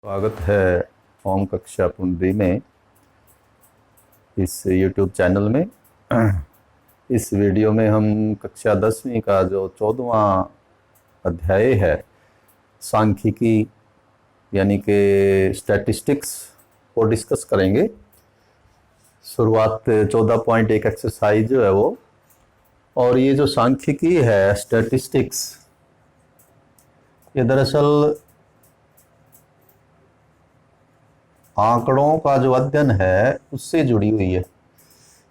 स्वागत है ओम कक्षा पुंडरी में, इस YouTube चैनल में। इस वीडियो में हम कक्षा 10वीं का जो 14वां अध्याय है सांख्यिकी यानी कि स्टैटिस्टिक्स को डिस्कस करेंगे। शुरुआत 14.1 एक्सरसाइज जो है वो, और ये जो सांख्यिकी है स्टैटिस्टिक्स, ये दरअसल आंकड़ों का जो अध्ययन है उससे जुड़ी हुई है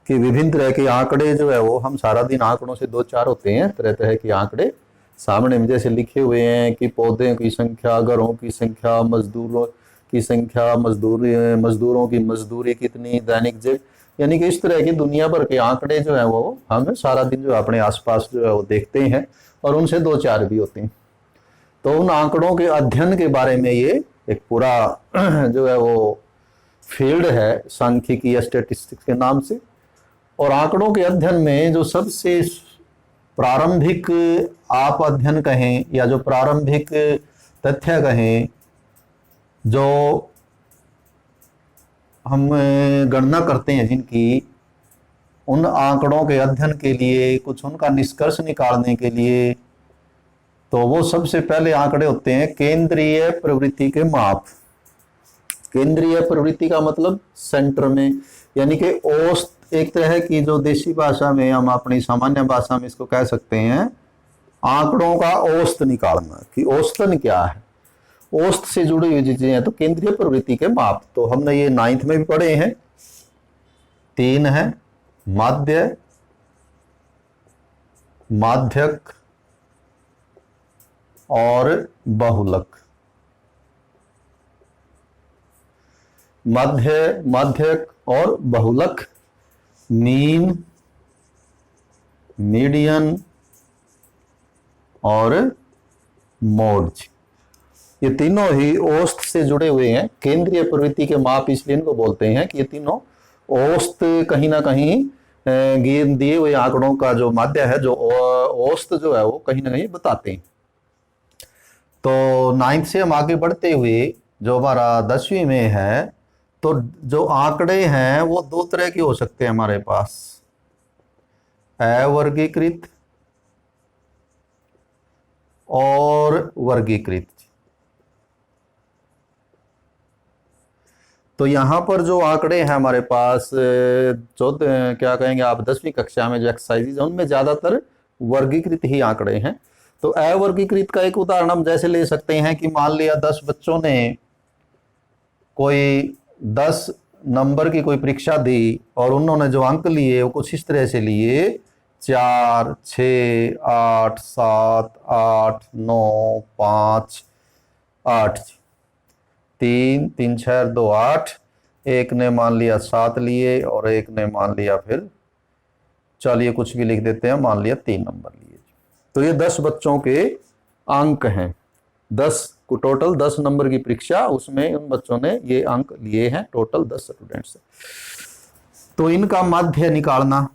कि विभिन्न तरह के आंकड़े जो है वो, हम सारा दिन आंकड़ों से दो चार होते हैं, तरह तरह के आंकड़े सामने में जैसे लिखे हुए हैं कि पौधों की संख्या, घरों की संख्या, मजदूरों की संख्या, मजदूरों की मजदूरी कितनी, दैनिक यानी कि इस तरह की दुनिया भर के आंकड़े जो है वो हम सारा दिन जो अपने आसपास जो है वो देखते हैं, और उनसे दो चार भी होते हैं। तो उन आंकड़ों के अध्ययन के बारे में ये एक पूरा जो है वो फील्ड है सांख्यिकी या स्टैटिस्टिक्स के नाम से। और आंकड़ों के अध्ययन में जो सबसे प्रारंभिक आप अध्ययन कहें या जो प्रारंभिक तथ्य कहें, जो हम गणना करते हैं जिनकी, उन आंकड़ों के अध्ययन के लिए, कुछ उनका निष्कर्ष निकालने के लिए, तो वो सबसे पहले आंकड़े होते हैं केंद्रीय प्रवृत्ति के माप। केंद्रीय प्रवृत्ति का मतलब सेंटर में, यानी कि औसत, एक तरह की जो देसी भाषा में, हम अपनी सामान्य भाषा में इसको कह सकते हैं आंकड़ों का औसत निकालना, कि औसतन क्या है, औसत से जुड़ी हुई चीजें हैं। तो केंद्रीय प्रवृत्ति के माप तो हमने ये 9th में भी पढ़े हैं। 3 है माध्य, माध्यक और बहुलक। माध्य, माध्यक और बहुलक, मीन, मीडियन और मोड, ये तीनों ही औसत से जुड़े हुए हैं। केंद्रीय प्रवृत्ति के माप इसलिए इनको बोलते हैं कि ये तीनों औसत कहीं ना कहीं दिए हुए आंकड़ों का जो माध्य है, जो औसत जो है वो कहीं ना कहीं बताते हैं। तो 9th से हम आगे बढ़ते हुए जो हमारा 10वीं में है, तो जो आंकड़े हैं वो दो तरह के हो सकते हैं हमारे पास, अवर्गीकृत और वर्गीकृत। तो यहां पर जो आंकड़े हैं हमारे पास, जो क्या कहेंगे आप, 10वीं कक्षा में जो एक्सरसाइज है उनमें ज्यादातर वर्गीकृत ही आंकड़े हैं। तो अवर्गीकृत का एक उदाहरण हम जैसे ले सकते हैं कि मान लिया 10 बच्चों ने कोई 10 नंबर की कोई परीक्षा दी, और उन्होंने जो अंक लिए वो कुछ इस तरह से लिए, 4, 6, 8, 7, 8, 9, 5, 8, 3, 3, 6, 2, 8। एक ने मान लिया 7 लिए और एक ने मान लिया, फिर चलिए कुछ भी लिख देते हैं, मान लिया 3 नंबर लिए। तो ये 10 बच्चों के अंक हैं। 10 को टोटल 10 नंबर की परीक्षा, उसमें उन बच्चों ने ये अंक लिए हैं, टोटल 10 स्टूडेंट्स। तो इनका माध्य निकालना,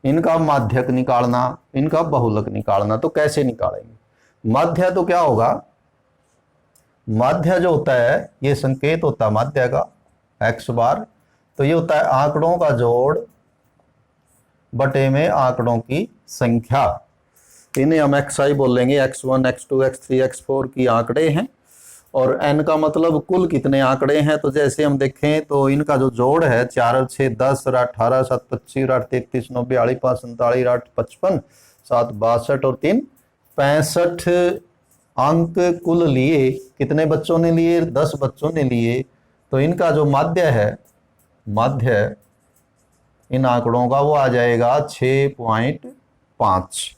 इनका माध्यक निकालना, इनका बहुलक निकालना, तो कैसे निकालेंगे? माध्य तो क्या होगा, माध्य जो होता है ये संकेत होता है माध्य का, x बार। तो ये होता है आंकड़ों का जोड़ बटे में आंकड़ों की संख्या। इन्हें हम xi बोलेंगे, x1, x2, x3, x4 की आंकड़े हैं। और n का मतलब कुल कितने आंकड़े हैं। तो जैसे हम देखें तो इनका जो जोड़ है, 4 और 6 10, 18 7 25, 8 33 9 42 5 47, 8 55, 7 62 और 3 65 अंक कुल लिए। कितने बच्चों ने लिए? 10 बच्चों ने लिए। तो इनका जो माध्य है, माध्य इन आंकड़ों का वो आ जाएगा 6.5,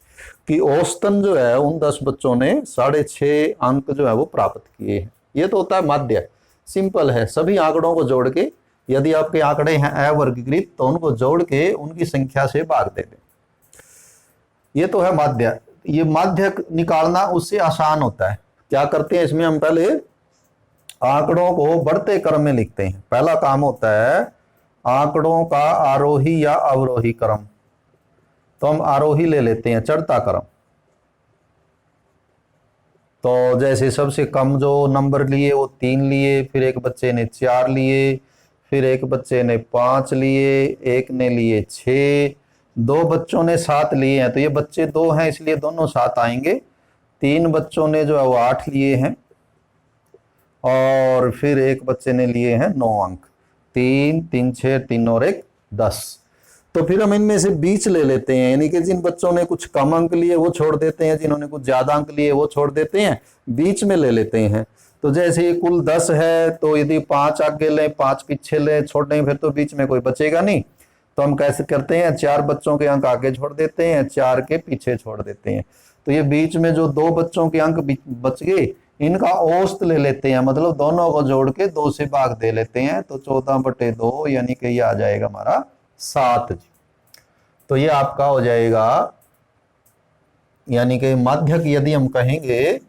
कि औसतन जो है उन 10 बच्चों ने 6.5 अंक जो है वो प्राप्त किए हैं। ये तो होता है माध्य, सिंपल है। सभी आंकड़ों को जोड़ के, यदि आपके आंकड़े हैं अवर्गीकृत, तो उनको जोड़ के उनकी संख्या से भाग दे दें, ये तो है माध्य। ये माध्य निकालना उससे आसान होता है। क्या करते हैं इसमें, हम पहले आंकड़ों को बढ़ते क्रम में लिखते हैं। पहला काम होता है आंकड़ों का आरोही या अवरोही क्रम। तो हम आरोही ले लेते हैं, चढ़ता क्रम। तो जैसे सबसे कम जो नंबर लिए वो 3 लिए, फिर एक बच्चे ने 4 लिए, फिर एक बच्चे ने 5 लिए, एक ने लिए 6, 2 बच्चों ने 7 लिए हैं, तो ये बच्चे 2 हैं इसलिए दोनों 7 आएंगे। 3 बच्चों ने जो है वो 8 लिए हैं, और फिर एक बच्चे ने लिए हैं 9 अंक। 3 3 6 3 और 1 10। तो फिर हम इनमें से बीच ले लेते हैं, यानी कि जिन बच्चों ने कुछ कम अंक लिए वो छोड़ देते हैं, जिन्होंने कुछ ज्यादा अंक लिए वो छोड़ देते हैं, बीच में ले लेते हैं। तो जैसे ये कुल 10 है, तो यदि 5 आगे लें 5 पीछे लें छोड़ दें, फिर तो बीच में कोई बचेगा नहीं। तो हम कैसे करते हैं, 4 बच्चों के अंक आगे छोड़ देते हैं, 4 के पीछे छोड़ देते हैं। तो ये बीच में जो 2 बच्चों के अंक बच गए, इनका औसत ले लेते हैं, मतलब दोनों को जोड़ के 2 से भाग दे लेते हैं। तो 14/2 यानी कि ये आ जाएगा हमारा 7 जी। तो ये आपका हो जाएगा, यानी कि माध्यक यदि हम कहेंगे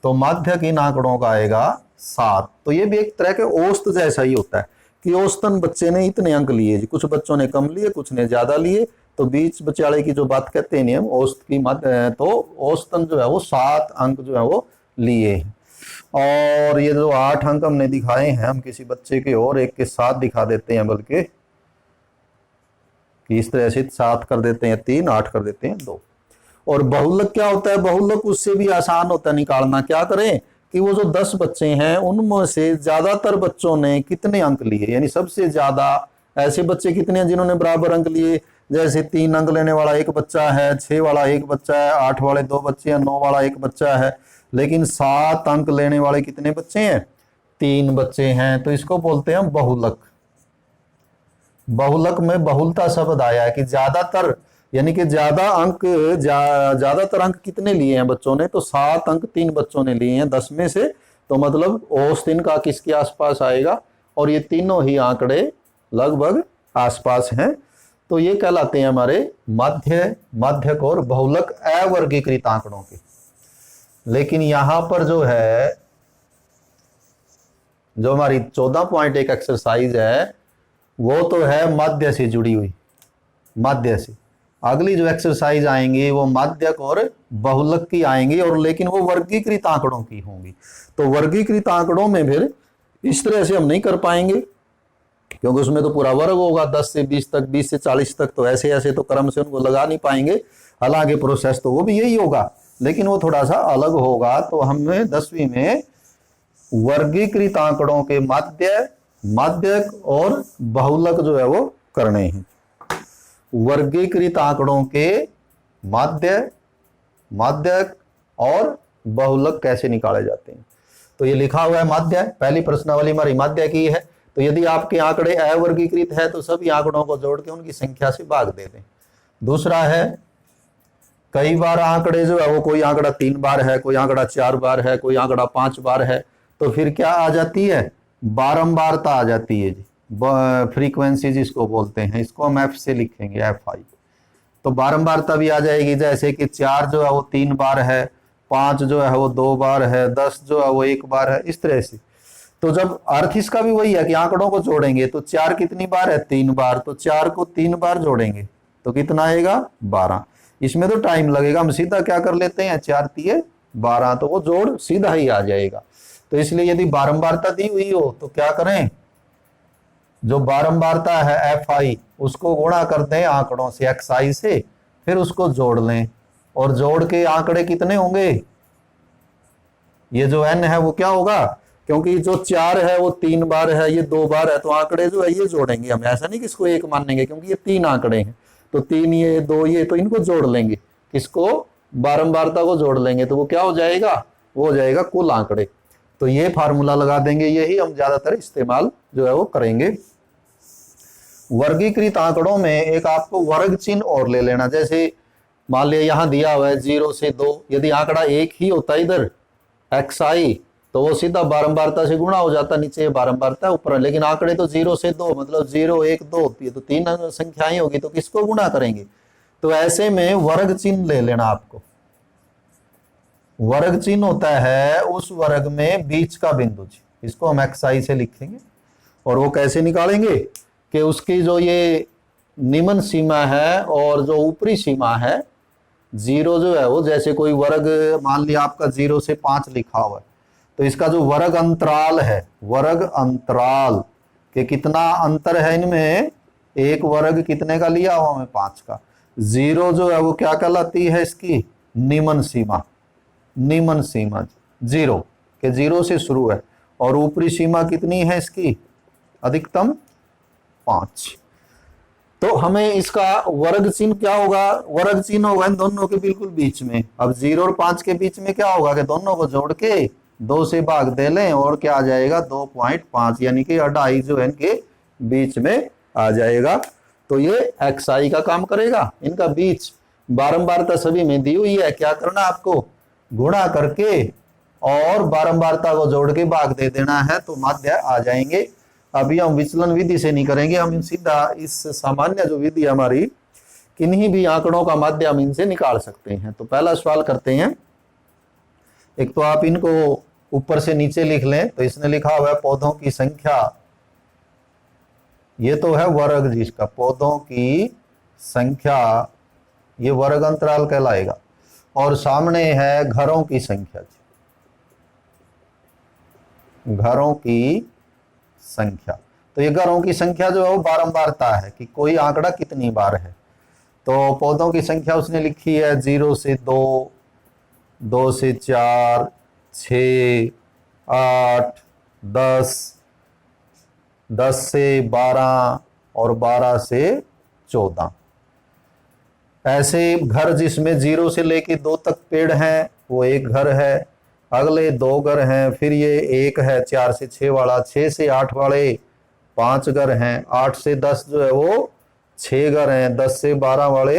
तो माध्यक इन आंकड़ों का आएगा 7। तो ये भी एक तरह के औसत जैसा ही होता है कि औसतन बच्चे ने इतने अंक लिए जी, कुछ बच्चों ने कम लिए कुछ ने ज्यादा लिए, तो बीच बचाले की जो बात कहते हैं नियम औसत की तो औसतन जो है वो 7 अंक जो है वो लिए हैं। और ये जो 8 अंक हमने दिखाए हैं, हम किसी बच्चे के और एक के साथ दिखा देते हैं, बल्कि कि इस तरह से 7 कर देते हैं 3, 8 कर देते हैं 2। और बहुलक क्या होता है, बहुलक उससे भी आसान होता है निकालना। क्या करें कि वो जो 10 बच्चे हैं उनमें से ज्यादातर बच्चों ने कितने अंक लिए, यानी सबसे ज्यादा ऐसे बच्चे कितने हैं जिन्होंने बराबर अंक लिए। जैसे 3 अंक लेने वाला एक बच्चा है, 6 वाला एक बच्चा है, 8 वाले 2 बच्चे हैं, 9 वाला एक बच्चा है, लेकिन 7 अंक लेने वाले कितने बच्चे हैं, 3 बच्चे हैं। तो इसको बोलते हैं बहुलक। बहुलक में बहुलता शब्द आया है कि ज्यादातर, यानी कि ज्यादा अंक ज्यादातर अंक कितने लिए हैं बच्चों ने, तो 7 अंक 3 बच्चों ने लिए हैं 10 में से। तो मतलब औसत इनका किसके आसपास आएगा, और ये तीनों ही आंकड़े लगभग आसपास हैं। तो ये कहलाते हैं हमारे माध्यक और बहुलक अवर्गीकृत आंकड़ों के। लेकिन यहां पर जो है, जो हमारी 14.1 एक्सरसाइज है वो तो है माध्य से जुड़ी हुई, माध्य से। अगली जो एक्सरसाइज आएंगी वो माध्यक और बहुलक की आएंगी, और लेकिन वो वर्गीकृत आंकड़ों की होंगी। तो वर्गीकृत आंकड़ों में फिर इस तरह से हम नहीं कर पाएंगे, क्योंकि उसमें तो पूरा वर्ग होगा 10 से 20 तक, 20 से 40 तक, तो ऐसे ऐसे तो क्रम से उनको लगा नहीं पाएंगे। हालांकि प्रोसेस तो वो भी यही होगा, लेकिन वो थोड़ा सा अलग होगा। तो हमें 10वीं में वर्गीकृत आंकड़ों के माध्यक और बहुलक जो है वो करने हैं। वर्गीकृत आंकड़ों के माध्यक और बहुलक कैसे निकाले जाते हैं। तो ये लिखा हुआ है माध्य, पहली प्रश्नावली हमारी माध्य की है। तो यदि आपके आंकड़े अवर्गीकृत है तो सभी आंकड़ों को जोड़ के उनकी संख्या से भाग दे दें। दूसरा है, कई बार आंकड़े जो है वो, कोई आंकड़ा 3 बार है, कोई आंकड़ा 4 बार है, कोई आंकड़ा 5 बार है, तो फिर क्या आ जाती है, बारंबारता आ जाती है जी। फ्रीक्वेंसी जिसको बोलते हैं, इसको हम एफ से लिखेंगे, FI। तो बारंबारता भी आ जाएगी, जैसे कि 4 जो है वो 3 बार है, 5 जो है वो 2 बार है, 10 जो है वो 1 बार है, इस तरह से। तो जब अर्थ इसका भी वही है कि आंकड़ों को जोड़ेंगे तो 4 कितनी बार है, 3 बार, तो 4 को 3 बार जोड़ेंगे तो कितना आएगा, 12। इसमें तो टाइम लगेगा, हम सीधा क्या कर लेते हैं, 4 तिये 12, तो वो जोड़ सीधा ही आ जाएगा। तो इसलिए यदि बारंबारता दी हुई हो तो क्या करें, जो बारंबारता है FI उसको गुणा कर दें आंकड़ों से XI से, फिर उसको जोड़ लें, और जोड़ के आंकड़े कितने होंगे, ये जो N है वो क्या होगा, क्योंकि जो 4 है वो 3 बार है, ये 2 बार है, तो आंकड़े जो है ये जोड़ेंगे हम, ऐसा नहीं कि इसको 1 मानेंगे, क्योंकि ये 3 आंकड़े हैं, तो 3 ये 2 ये, तो इनको जोड़ लेंगे, किसको, बारंबारता को जोड़ लेंगे, तो वो क्या हो जाएगा, वो हो जाएगा कुल आंकड़े। तो ये फार्मूला लगा देंगे, यही हम ज्यादातर इस्तेमाल जो है वो करेंगे। वर्गीकृत आंकड़ों में एक आपको वर्ग चिन्ह और ले लेना, जैसे मान लिया यहां दिया हुआ है 0 से 2, यदि आंकड़ा 1 ही होता है इधर XI, तो वो सीधा बारंबारता से गुणा हो जाता, नीचे बारंबारता ऊपर, लेकिन आंकड़े तो 0 से 2, मतलब 0 1 2, ये तो 3 संख्याएं होगी, तो किसको गुणा करेंगे, तो ऐसे में वर्ग चिन्ह ले लेना आपको। वर्ग चिन्ह होता है उस वर्ग में बीच का बिंदु, इसको हम XI से लिखेंगे। और वो कैसे निकालेंगे कि उसकी जो ये निम्न सीमा है और जो ऊपरी सीमा है जीरो जो है वो जैसे कोई वर्ग, मान लिया आपका 0 से 5 लिखा हुआ है, तो इसका जो वर्ग अंतराल है, वर्ग अंतराल के कितना अंतर है इनमें, एक वर्ग कितने का लिया हुआ मैं 5 का। 0 जो है वो क्या कहलाती है इसकी निम्न सीमा, निम्न सीमा 0 के 0 से शुरू है, और ऊपरी सीमा कितनी है इसकी अधिकतम 5। तो हमें इसका वर्ग चिन्ह क्या होगा, वर्ग चिन्ह होगा इन दोनों के बिल्कुल बीच में। अब 0 और 5 के बीच में क्या होगा कि दोनों को जोड़ के 2 से भाग दे लें और क्या आ जाएगा 2.5, यानी कि 2.5 जो है इनके बीच में आ जाएगा। तो ये xi का काम करेगा। इनका बीच बारंबारता सभी में दी हुई है, क्या करना आपको गुणा करके और बारंबारता को जोड़ के भाग दे देना है, तो माध्य आ जाएंगे। अभी हम विचलन विधि से नहीं करेंगे, हम सीधा इस सामान्य जो विधि हमारी किन्हीं भी आंकड़ों का माध्य हम इनसे निकाल सकते हैं। तो पहला सवाल करते हैं। एक तो आप इनको ऊपर से नीचे लिख लें, तो इसने लिखा हुआ है पौधों की संख्या, ये तो है वर्ग जिसका, पौधों की संख्या ये वर्ग अंतराल कहलाएगा, और सामने है घरों की संख्या, घरों की संख्या। तो ये घरों की संख्या जो है वो बारंबारता है कि कोई आंकड़ा कितनी बार है। तो पौधों की संख्या उसने लिखी है 0 से 2, 2 से 4, 6, 8, 10, 10 से 12 और 12 से 14। ऐसे घर जिसमें 0 से लेके 2 तक पेड़ हैं वो एक घर है, अगले 2 घर हैं, फिर ये एक है 4 से 6 वाला, 6 से 8 वाले 5 घर हैं, 8 से 10 जो है वो 6 घर हैं, 10 से 12 वाले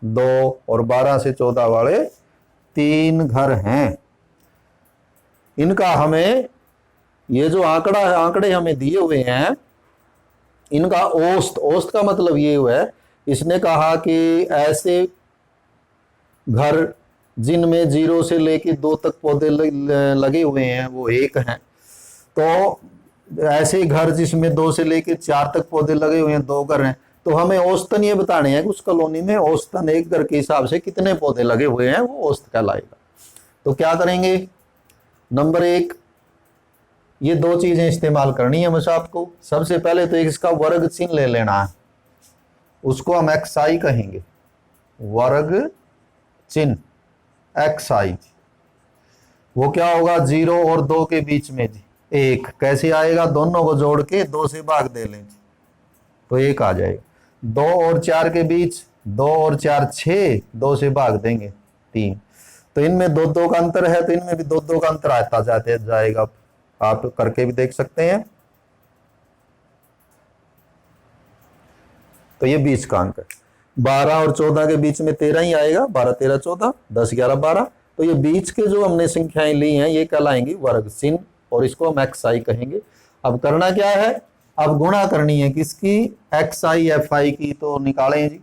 2 और 12 से 14 वाले 3 घर हैं। इनका हमें ये जो आंकड़ा है, आंकड़े हमें दिए हुए हैं, इनका औसत, औसत का मतलब ये हुआ है, इसने कहा कि ऐसे घर जिनमें 0 से लेके 2 तक पौधे लगे हुए हैं वो एक हैं। तो ऐसे घर जिसमें 2 से लेके 4 तक पौधे लगे हुए हैं 2 घर हैं। तो हमें औसतन ये बताने हैं कि उस कॉलोनी में औसतन एक घर के हिसाब से कितने पौधे लगे हुए हैं, वो औसत कहलाएगा। तो क्या करेंगे, नंबर 1 ये 2 चीजें इस्तेमाल करनी है बस आपको। सबसे पहले तो इसका वर्ग चिन्ह ले लेना है, उसको हम xi कहेंगे, वर्ग चिन्ह xi। वो क्या होगा 0 और 2 के बीच में जी 1, कैसे आएगा, दोनों को जोड़ के 2 से भाग दे लें तो 1 आ जाएगा। 2 और 4 के बीच 2 और 4 6, 2 से भाग देंगे 3। तो इनमें 2-2 का अंतर है, तो इनमें भी 2-2 का अंतर आता जाते जाएगा, आप करके भी देख सकते हैं। तो ये बीच का अंक है। 12 और 14 के बीच में 13 ही आएगा, 12 13 14, 10 11 12। तो ये बीच के जो हमने संख्याएं ली हैं ये कहलाएंगी वर्ग चिन्ह, और इसको हम xi कहेंगे। अब करना क्या है, अब गुणा करनी है किसकी, xi fi की। तो निकालें जी,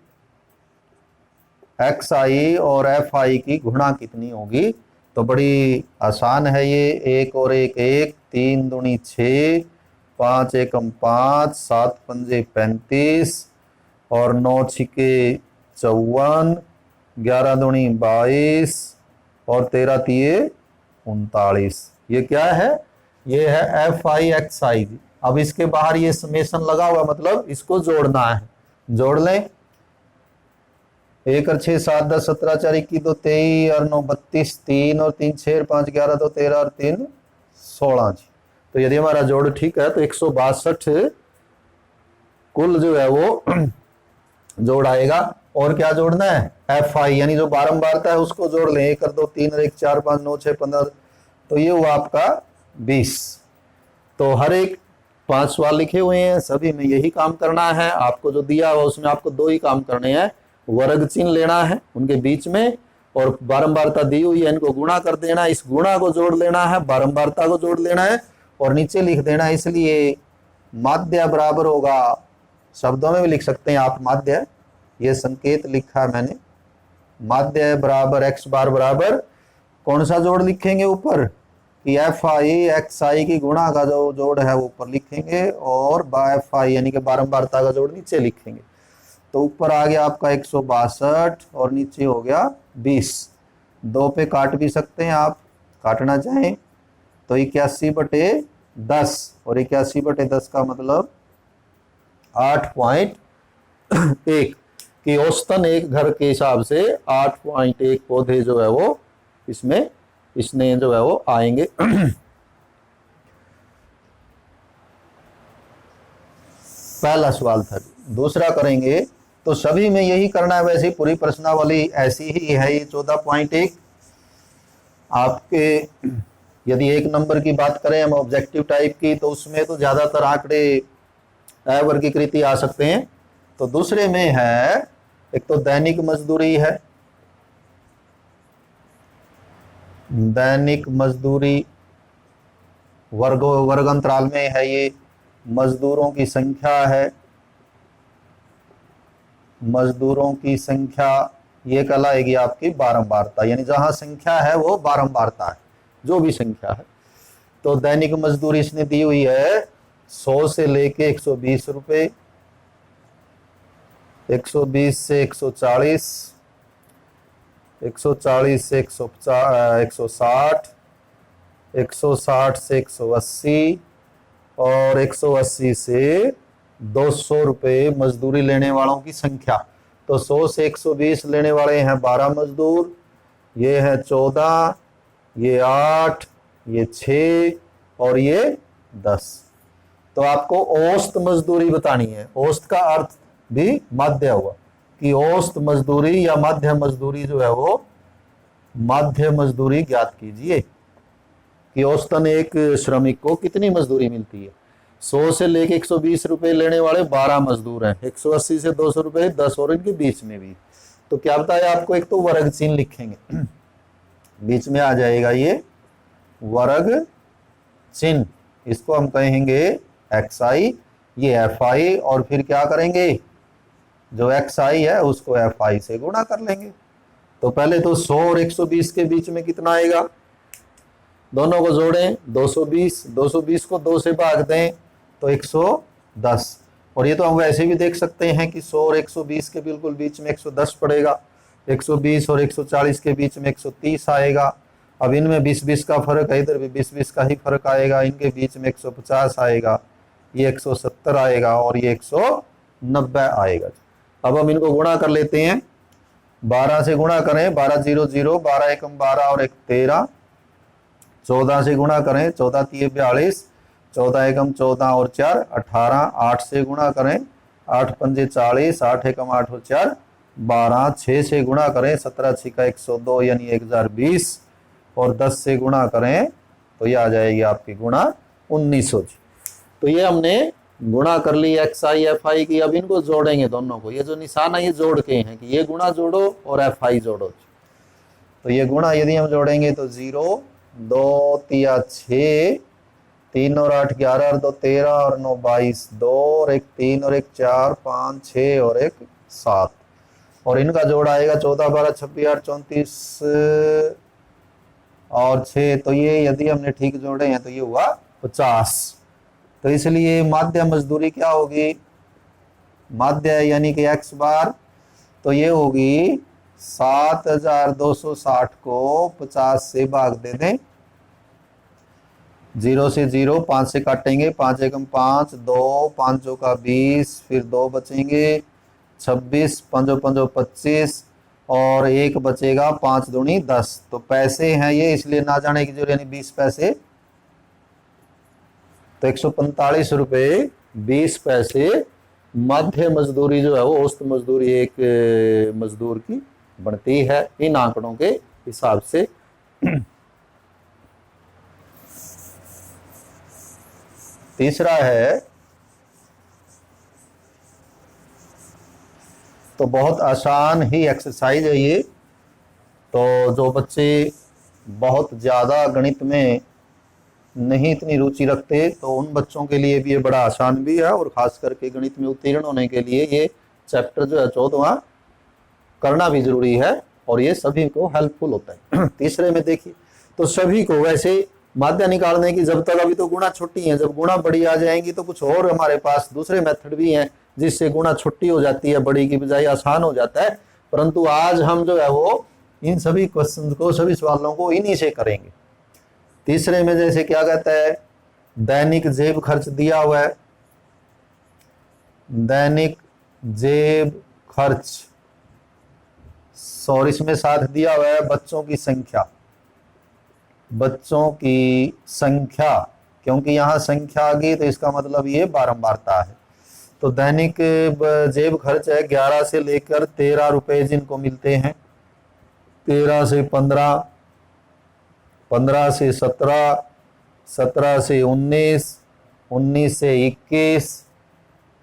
xi और fi की गुणा कितनी होगी, तो बड़ी आसान है ये, 1 और 1 1, 3 दूनी 6, 5 एकम 5, 7 पंजे 35 और 9 छिके 54, 11 दूनी 22 और 13 तिये 39। ये क्या है, ये है FI अब इसके बाहर ये समेशन लगा हुआ, मतलब इसको जोड़ना है, जोड़ लें। 1 और 6 7 10 17 4 21 2 23 और 9 32, 3 और 3 6 5 11 2 13 और 3 16 जी। तो यदि हमारा जोड़ ठीक है तो 162 कुल जो है वो जोड़ आएगा। और क्या जोड़ना है, FI यानी जो बारंबारता है उसको जोड़ लें, 1 और 2 3 और 1 4 5 9 6 15, तो ये हुआ आपका 20। तो हर एक 5 सवाल लिखे हुए हैं, सभी में यही काम करना है। आपको जो दिया हुआ उसमें आपको 2 ही काम करने हैं, वर्ग चिन्ह लेना है उनके बीच में, और बारंबारता दी हुई है इनको गुणा कर देना, इस गुणा को जोड़ लेना है, बारंबारता को जोड़ लेना है और नीचे लिख देना है। इसलिए माध्य बराबर होगा, शब्दों में भी लिख सकते हैं आप माध्य, ये संकेत लिखा है मैंने, माध्य बराबर x बार बराबर कौन सा जोड़ लिखेंगे ऊपर, कि FI xi की गुणा का जो जोड़ है वो ऊपर लिखेंगे और FI यानी कि बारंबारता का जोड़ नीचे लिखेंगे। तो ऊपर आ गया आपका 162 और नीचे हो गया 20। 2 पे काट भी सकते हैं आप, काटना चाहें तो 81/10, और 81/10 का मतलब 8.1 कि औसतन एक घर के हिसाब से 8.1 पौधे जो है वो इसने जो है वो आएंगे। पहला सवाल था। दूसरा करेंगे तो सभी में यही करना है, वैसे पूरी प्रश्नावली ऐसी ही है। ये 14.1 आपके, यदि 1 नंबर की बात करें हम ऑब्जेक्टिव टाइप की, तो उसमें तो ज्यादातर आंकड़े अवर्गीकृत आ सकते हैं। तो दूसरे में है, एक तो दैनिक मजदूरी है, दैनिक मजदूरी वर्ग अंतराल में है, ये मजदूरों की संख्या है, मजदूरों की संख्या ये कहलाएगी आपकी बारंबारता, यानी जहां संख्या है वो बारंबारता है, जो भी संख्या है। तो दैनिक मजदूरी इसने दी हुई है 100 से लेके 120 रुपए, 120 से 140, 140 से 160, 160 से 180 और 180 से 200 रुपए मजदूरी लेने वालों की संख्या। तो 100 से 120 लेने वाले हैं 12 मजदूर, ये है 14, ये 8, ये 6 और ये 10। तो आपको औसत मजदूरी बतानी है। औसत का अर्थ भी माध्य हुआ कि औसत मजदूरी या माध्य मजदूरी जो है वो, माध्य मजदूरी ज्ञात कीजिए कि औसतन एक श्रमिक को कितनी मजदूरी मिलती है। 100 से लेके 120 रुपए लेने वाले 12 मजदूर हैं, 180 से 200 रुपए 10 और इनके बीच में भी। तो क्या बताया आपको, एक तो वर्ग चिन्ह लिखेंगे, बीच में आ जाएगा ये वर्ग चिन्ह, इसको हम कहेंगे xi, ये fi, और फिर क्या करेंगे, जो xi है उसको fi से गुणा कर लेंगे। तो पहले तो 100 और 120 के बीच में कितना आएगा, दोनों को जोड़ें 220, 220 को 2 से भाग दें तो 110। और ये तो हम वैसे भी देख सकते हैं कि 100 और 120 के बिल्कुल बीच में 110 पड़ेगा, 120 और 140 के बीच में 130 आएगा। अब इनमें 20-20 का फर्क है, इधर भी 20-20 का ही फर्क आएगा, इनके बीच में 150 आएगा, ये 170 आएगा और ये 190 आएगा। अब हम इनको गुणा कर लेते हैं, 12 से गुणा करें, 12 0 0, 12 एकम 12 और 1 13, 14 से गुणा करें, 14 3 42, 14 एकम 14 और 4 18, 8 से गुणा करें, 8 पंजे 40, 8 एकम 8 और 4 12, 6 से गुणा करें, 17 6 का 102 यानी 1020, और 10 से गुणा करें तो ये आ जाएगी आपकी गुणा 1900। तो ये हमने गुणा कर ली xi fi की। अब इनको जोड़ेंगे दोनों को, ये जो निशान है ये जोड़ के हैं कि ये गुणा जोड़ो और fi जोड़ो। तो ये गुणा यदि हम जोड़ेंगे तो 0 2 3 6, 3 और 8 11 और 2 13 और 9 22, 2 और 1 3 और 1 4 5 6 और 1 7, और इनका जोड़ आएगा 14 12 26 8 34 और 6। तो ये यदि हमने ठीक जोड़े हैं तो ये हुआ 50। तो इसलिए माध्य मजदूरी क्या होगी, माध्य यानी कि x बार, तो ये होगी 7260 को 50 से भाग दे दें, 0 से 0, 5 से काटेंगे, 5 एकम 5, 2 5 का 20, फिर 2 बचेंगे 26, 5 5 25 और 1 बचेगा 5 दूनी 10। तो पैसे हैं ये, इसलिए ना जाने की जरूरत, यानी 20 पैसे। तो 145 रुपए 20 पैसे मध्य मजदूरी जो है वो औसत मजदूरी एक मजदूर की बनती है इन आंकड़ों के हिसाब से। तीसरा है, तो बहुत आसान ही एक्सरसाइज है ये। तो जो बच्चे बहुत ज़्यादा गणित में नहीं इतनी रुचि रखते, तो उन बच्चों के लिए भी ये बड़ा आसान भी है, और ख़ास करके गणित में उत्तीर्ण होने के लिए ये चैप्टर जो है 14वां करना भी ज़रूरी है, और ये सभी को हेल्पफुल होता है। तीसरे में देखिए, तो सभी को वैसे माध्य निकालने की, जब तक अभी तो गुणा छोटी हैं, जब गुणा बड़ी आ जाएंगी तो कुछ और हमारे पास दूसरे मेथड भी हैं जिससे गुणा छुट्टी हो जाती है, बड़ी की बजाय आसान हो जाता है। परंतु आज हम जो है वो इन सभी क्वेश्चन को, सभी सवालों को इन्हीं से करेंगे। तीसरे में जैसे क्या कहता है, दैनिक जेब खर्च दिया हुआ है, दैनिक जेब खर्च, और इसमें साथ दिया हुआ है बच्चों की संख्या, बच्चों की संख्या, क्योंकि यहाँ संख्या आ गई तो इसका मतलब ये बारंबारता है। तो दैनिक जेब खर्च है 11 से लेकर 13 रुपए जिनको मिलते हैं, 13 से 15, 15 से 17, 17 से 19, 19 से 21,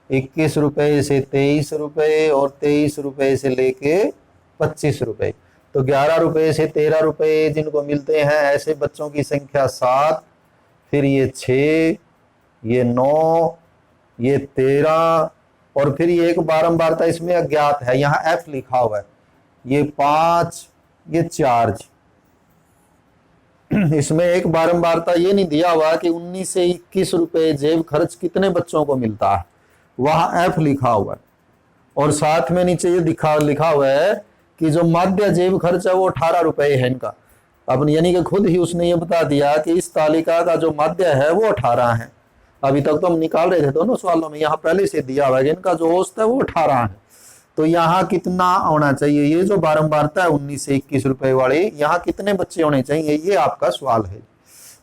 21 रुपए से 23 रुपए और 23 रुपए से लेके 25 रुपए। तो 11 रुपए से 13 रुपए जिनको मिलते हैं ऐसे बच्चों की संख्या 7, फिर ये 6, ये 9, ये 13, और फिर ये एक बारंबारता इसमें अज्ञात है, यहाँ F लिखा हुआ है, ये 5, ये 4। इसमें एक बारंबारता ये नहीं दिया हुआ कि 19 से 21 रुपए जेब खर्च कितने बच्चों को मिलता है, वहां F लिखा हुआ है। और साथ में नीचे ये लिखा हुआ है कि जो माध्य जेब खर्च है वो 18 रुपए है इनका। अब यानी कि खुद ही उसने ये बता दिया कि इस तालिका का जो माध्य है वो 18 है। अभी तक तो हम निकाल रहे थे दोनों सवालों में, यहाँ पहले से दिया हुआ है कि इनका जो औसत है वो 18 है। तो यहाँ कितना होना चाहिए, ये जो बारंबारता है 19 से 21 रुपए वाली, यहाँ कितने बच्चे होने चाहिए, ये आपका सवाल है।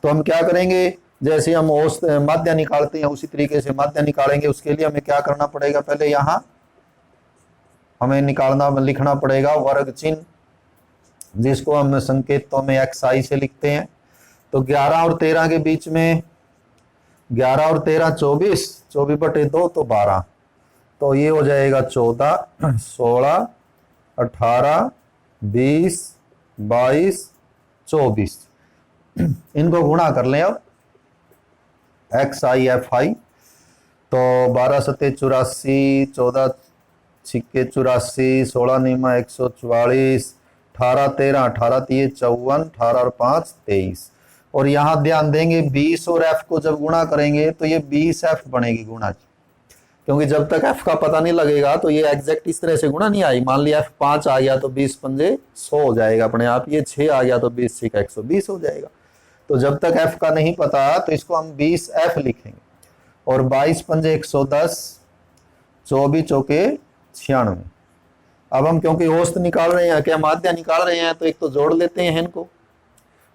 तो हम क्या करेंगे, जैसे हम औसत माध्य निकालते हैं उसी तरीके से माध्य निकालेंगे। उसके लिए हमें क्या करना पड़ेगा, पहले यहाँ हमें लिखना पड़ेगा वर्ग चिन्ह, जिसको हम संकेतों में xi से लिखते हैं। तो 11 और 13 के बीच में 11 और 13 24, 24 बटे 2 तो 12, तो ये हो जाएगा 14, 16, 18, 20, 22, 24। इनको गुणा कर लें अब xi fi। तो 12 सत्ते 84, 14 छिक्के 84, 16 नीमा 144, 18 13, 18 3 54, 18 और 5 23। और यहाँ ध्यान देंगे 20 और f को जब गुणा करेंगे तो ये 20f बनेगी गुणा की, क्योंकि जब तक f का पता नहीं लगेगा तो ये एग्जैक्ट इस तरह से गुणा नहीं आई। मान लिया f 5 आ गया तो 20 पंजे 100 हो जाएगा अपने आप, ये 6 आ गया तो 20 6 120 हो जाएगा। तो जब तक f का नहीं पता तो इसको हम 20f लिखेंगे। और 22 पंजे 110, 24 चौके 96। अब हम क्योंकि औसत निकाल रहे हैं, क्या माध्य निकाल रहे हैं, तो एक तो जोड़ लेते हैं इनको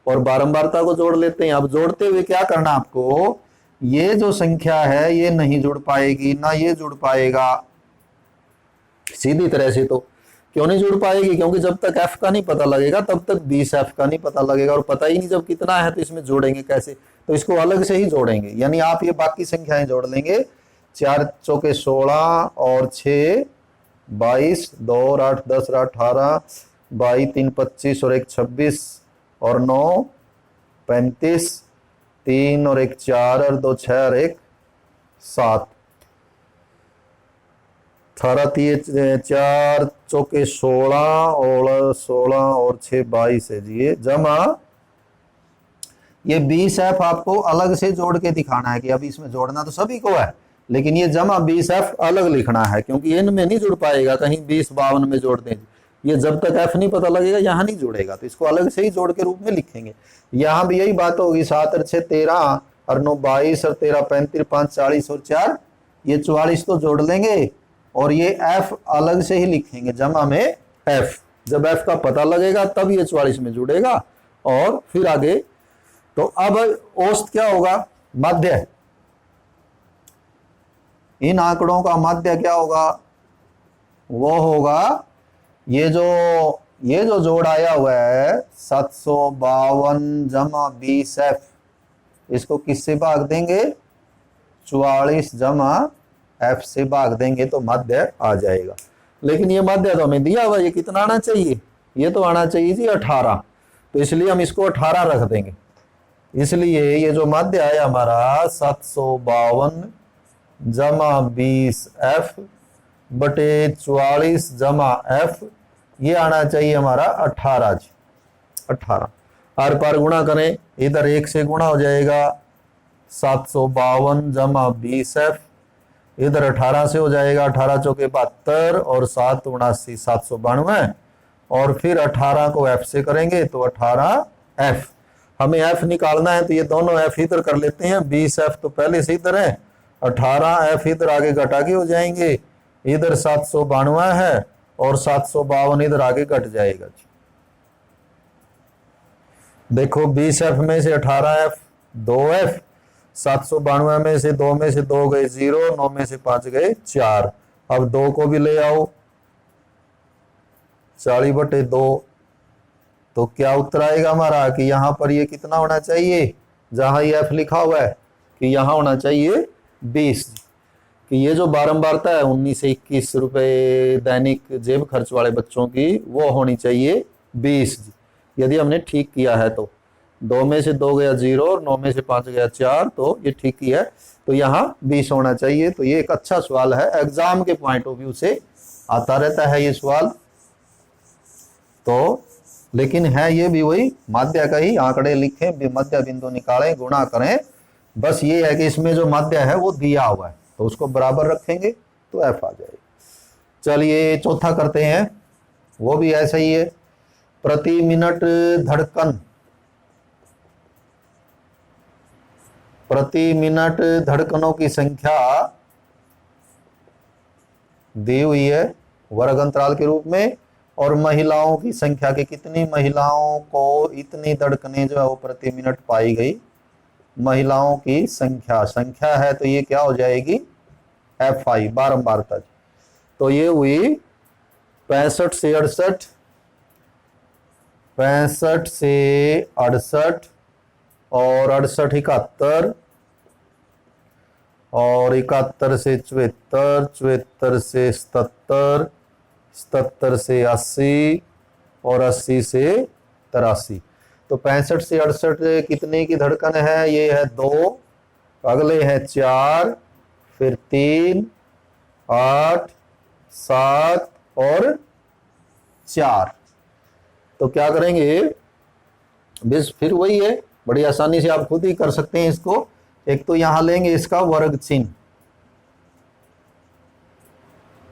और बारंबारता को जोड़ लेते हैं। अब जोड़ते हुए क्या करना आपको, ये जो संख्या है ये नहीं जुड़ पाएगी, ना ये जुड़ पाएगा सीधी तरह से। तो क्यों नहीं जुड़ पाएगी, क्योंकि जब तक f का नहीं पता लगेगा तब तक 20f का नहीं पता लगेगा, और पता ही नहीं जब कितना है तो इसमें जोड़ेंगे कैसे, तो इसको अलग से ही जोड़ेंगे। यानी आप ये बाकी संख्याएं जोड़ लेंगे, 4 चौके 16 और 6 22, 2 और 8 10 और 18, 22 3 25 और 1 26 और 9 35, 3 और 1 4 और 2 6 और 1 7, 18 3 4 चौके 16 और 16 और 6 22 है जी, ये जमा ये 20f आपको अलग से जोड़ के दिखाना है कि अभी इसमें जोड़ना तो सभी को है, लेकिन ये जमा 20f अलग लिखना है, क्योंकि इनमें नहीं जुड़ पाएगा। कहीं 20 52 में जोड़ दें, ये जब तक f नहीं पता लगेगा यहाँ नहीं जुड़ेगा, तो इसको अलग से ही जोड़ के रूप में लिखेंगे। यहाँ भी यही बात होगी, 7 और 6 13 और 9 22 और 13 35, 5 40 और 4 ये 44 तो जोड़ लेंगे, और ये f अलग से ही लिखेंगे जमा में f। जब f का पता लगेगा तब ये 44 में जुड़ेगा और फिर आगे। तो अब औसत क्या होगा, माध्य, इन आंकड़ों का माध्य क्या होगा, वो होगा ये जो जोड़ आया हुआ है 752 जमा 20f, इसको किससे भाग देंगे, 44 जमा f से भाग देंगे तो माध्य आ जाएगा। लेकिन ये माध्य तो हमें दिया हुआ, ये कितना आना चाहिए, ये तो आना चाहिए जी 18, तो इसलिए हम इसको 18 रख देंगे। इसलिए ये जो माध्य आया हमारा 752 जमा 20f बटे 44 जमा f, ये आना चाहिए हमारा 18 जी, 18। आर पार गुणा करें, इधर 1 से गुणा हो जाएगा 752 जमा 20f इधर 18 से हो जाएगा 18 चौके 72 और 7 79 792 और फिर 18 को f से करेंगे तो 18f। हमें f निकालना है तो ये दोनों f इधर कर लेते हैं। 20f तो पहले से इधर है, 18f इधर आगे घटा के हो जाएंगे। इधर 792 है और 752 इधर आगे घट जाएगा। देखो 20f में से 18f 2f, 792 में से 2 गए 0, 9 में से 5 गए 4। अब 2 को भी ले आओ, 40/2। तो क्या उत्तर आएगा हमारा कि यहाँ पर ये कितना होना चाहिए, जहां ये f लिखा हुआ है कि यहाँ होना चाहिए 20। कि ये जो बारंबारता है 19 से 21 रुपए दैनिक जेब खर्च वाले बच्चों की, वो होनी चाहिए 20 यदि हमने ठीक किया है तो। 2 में से 2 गया 0 और 9 में से 5 गया 4, तो ये ठीक ही है। तो यहाँ 20 होना चाहिए। तो ये एक अच्छा सवाल है, एग्जाम के पॉइंट ऑफ व्यू से आता रहता है ये सवाल। तो लेकिन है ये भी वही माध्य का ही, आंकड़े लिखें, मध्य बिंदु निकालें, गुणा करें। बस ये है कि इसमें जो माध्य है वो दिया हुआ है तो उसको बराबर रखेंगे तो f आ जाएगा। चलिए चौथा करते हैं, वो भी ऐसा ही है। प्रति मिनट धड़कन, प्रति मिनट धड़कनों की संख्या दी हुई है वर्ग अंतराल के रूप में, और महिलाओं की संख्या के कितनी महिलाओं को इतनी धड़कनें जो है वो प्रति मिनट पाई गई। महिलाओं की संख्या है तो ये क्या हो जाएगी fi, बारंबारता। तो ये हुई 65 से 68, 65 से 68 और 68 71 और 71 से 74, 74 से 77, 77 से 80 और 80 से 83। तो 65 से 68 कितने की धड़कन है, ये है 2, अगले है 4, फिर 3, 8, 7 और 4। तो क्या करेंगे, बस फिर वही है, बड़ी आसानी से आप खुद ही कर सकते हैं इसको। एक तो यहां लेंगे इसका वर्ग चिन्ह,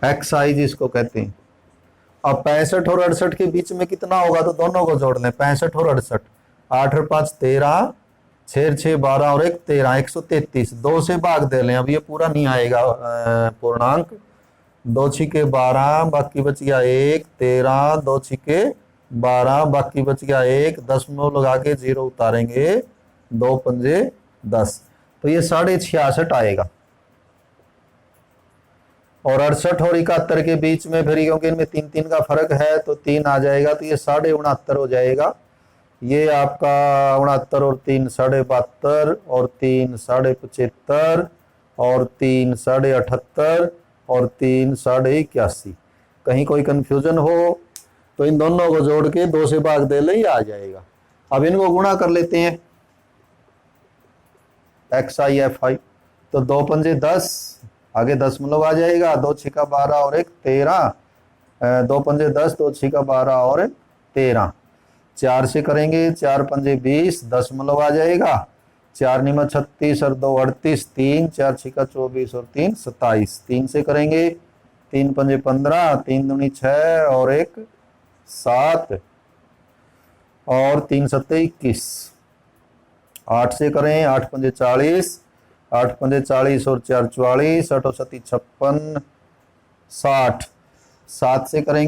xi जिसको कहते हैं। अब 65 और 68 के बीच में कितना होगा तो दोनों को जोड़ लें, 65 और 68। 8 और 5 13, 6 6 12 और 1 13, 133। 2 से भाग दे लें, अब ये पूरा नहीं आएगा पूर्णांक। 2 छिके 12, बाकी बच गया 1, 13, 2 छिके 12, बाकी बच गया 1, दशमलव लगा के 0 उतारेंगे, 2 पंजे 10। तो ये 66.5 आएगा। और 68 और 71 के बीच में फिर क्योंकि इनमें 3 का फर्क है तो 3 आ जाएगा, तो ये 69.5 हो जाएगा। ये आपका 69 और 3 72 और 3 75 और 3 78 और 3 81। कहीं कोई कंफ्यूजन हो तो इन दोनों को जोड़ के 2 से भाग दे ले, आ जाएगा। अब इनको गुणा कर लेते हैं, xi fi। तो 2 पंजे 10, आगे दशमलव आ जाएगा, 2 छिका 12 और 1 13, 2 पंजे 10, 2 छिका 12 और 13। 4 से करेंगे, 4 पंजे 20, दशमलव आ जाएगा, 4 निमा 36 और 2 38, 3 4 छिका 24 और 3 27। 3 से करेंगे, 3 पंजे 15, 3 दूनी 6 और 1 7 और 3 सत्ते 21। 8 से करें, 8 पंजे 40, 8 पंजे 40 और 4 44, 8 और 7 56 60। 7 से करेंगे